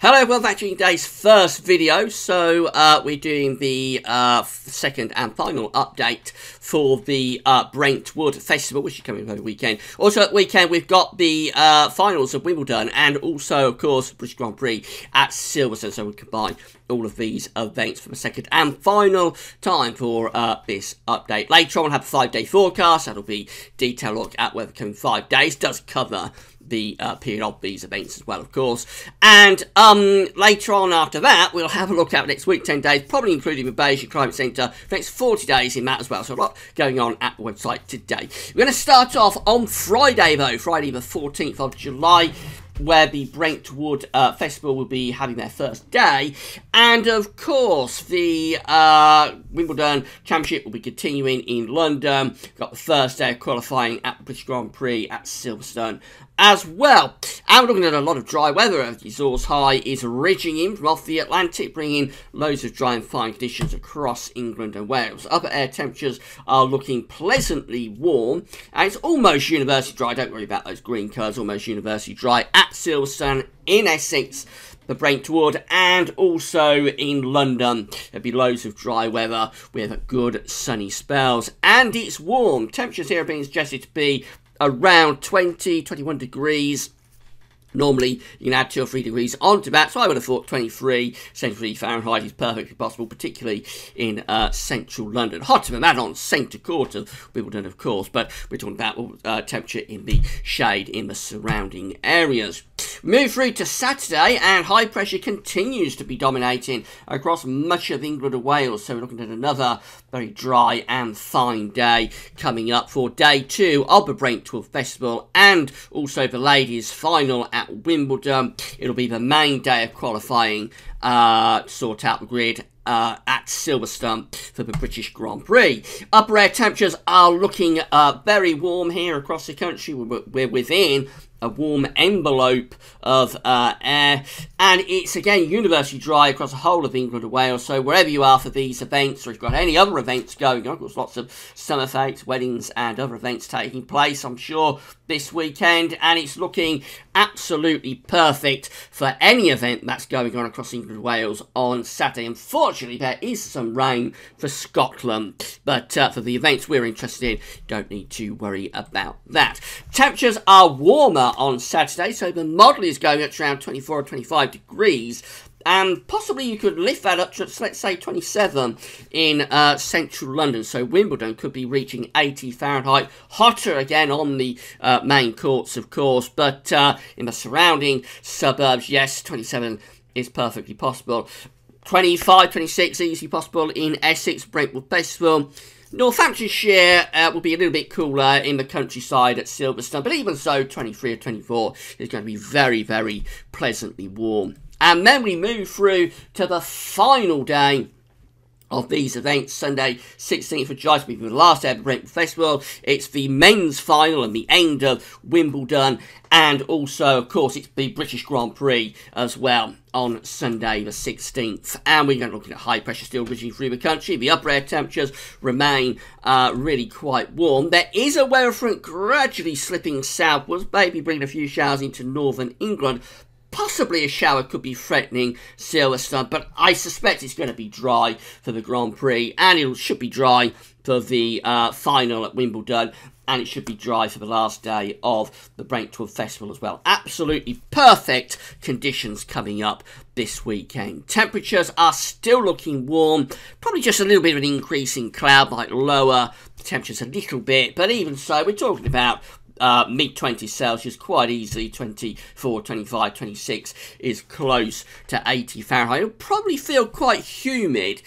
Hello everyone, back to today's first video. So we're doing the second and final update for the Brentwood Festival, which is coming over the weekend. Also at the weekend we've got the finals of Wimbledon and also of course British Grand Prix at Silverstone. So we combine all of these events for the second and final time for this update. Later on we'll have a 5-day forecast. That'll be detailed look at weather coming 5 days. Does cover the period of these events as well, of course. And later on after that, we'll have a look at the next week, 10 days, probably including the Beijing Climate Centre for the next 40 days in that as well. So a lot going on at the website today. We're going to start off on Friday, though, Friday the 14th of July, where the Brentwood Festival will be having their first day. And, of course, the Wimbledon Championship will be continuing in London. We've got the first day of qualifying at the British Grand Prix at Silverstone as well. And we're looking at a lot of dry weather as the Azores high is ridging in from off the Atlantic, bringing loads of dry and fine conditions across England and Wales. Upper air temperatures are looking pleasantly warm, and it's almost universally dry. Don't worry about those green colours, almost universally dry at Silverstone, in Essex, the Brentwood, and also in London. There'll be loads of dry weather with good sunny spells, and it's warm. Temperatures here are being suggested to be around 20, 21 degrees. Normally, you can add 2 or 3 degrees onto that, so I would have thought 23 Fahrenheit is perfectly possible, particularly in central London. Hotter than that on centre court of Wimbledon, of course, but we're talking about temperature in the shade in the surrounding areas. Move through to Saturday, and high pressure continues to be dominating across much of England and Wales, so we're looking at another very dry and fine day coming up for day 2 of the Brentwood Festival, and also the ladies' final at Wimbledon. It'll be the main day of qualifying to sort out the grid at Silverstone for the British Grand Prix. Upper air temperatures are looking very warm here across the country. We're within a warm envelope of air, and it's again universally dry across the whole of England and Wales. So wherever you are for these events, or if you've got any other events going on, of course lots of summer fetes, weddings and other events taking place, I'm sure, this weekend, and it's looking absolutely perfect for any event that's going on across England and Wales on Saturday. Unfortunately, there is some rain for Scotland, but for the events we're interested in, don't need to worry about that. Temperatures are warmer on Saturday, so the model is going up to around 24 or 25 degrees, and possibly you could lift that up to, let's say, 27 in central London. So Wimbledon could be reaching 80 Fahrenheit. Hotter again on the main courts, of course, but in the surrounding suburbs, yes, 27 is perfectly possible. 25, 26 easily possible in Essex, Brentwood Festival. Northamptonshire will be a little bit cooler in the countryside at Silverstone, but even so, 23 or 24 is going to be very, very pleasantly warm. And then we move through to the final day of these events, Sunday 16th of July, to be the last day of the Brentwood Festival. It's the men's final and the end of Wimbledon, and also, of course, it's the British Grand Prix as well on Sunday the 16th. And we're going to look at high pressure still ridging through the country. The upper air temperatures remain really quite warm. There is a weather front gradually slipping southwards, maybe bringing a few showers into northern England. Possibly a shower could be threatening Silverstone, but I suspect it's going to be dry for the Grand Prix, and it should be dry for the final at Wimbledon, and it should be dry for the last day of the Brentwood Festival as well. Absolutely perfect conditions coming up this weekend. Temperatures are still looking warm, probably just a little bit of an increase in cloud, might lower temperatures a little bit, but even so, we're talking about mid-20s Celsius, quite easily. 24, 25, 26 is close to 80 Fahrenheit. It'll probably feel quite humid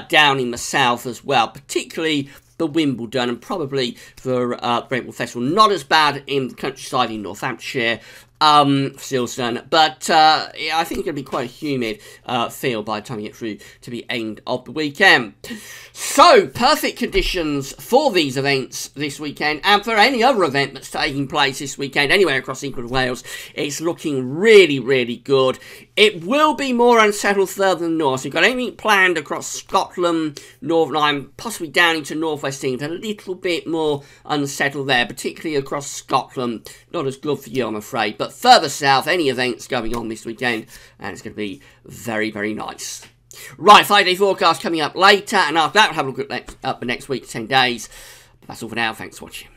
down in the south as well, particularly the Wimbledon, and probably for Brentwood Festival. Not as bad in the countryside in Northamptonshire, Silverstone, but yeah, I think it's going to be quite a humid feel by the time you get through to the end of the weekend. So, perfect conditions for these events this weekend, and for any other event that's taking place this weekend anywhere across England and Wales. It's looking really, really good. It will be more unsettled further north. So you've got anything planned across Scotland, Northern Ireland, possibly down into North West England, a little bit more unsettled there, particularly across Scotland. Not as good for you, I'm afraid, but but further south, any events going on this weekend, and it's going to be very, very nice. Right, 5-day forecast coming up later, and after that, we'll have a look at the next week, 10 days. But that's all for now. Thanks for watching.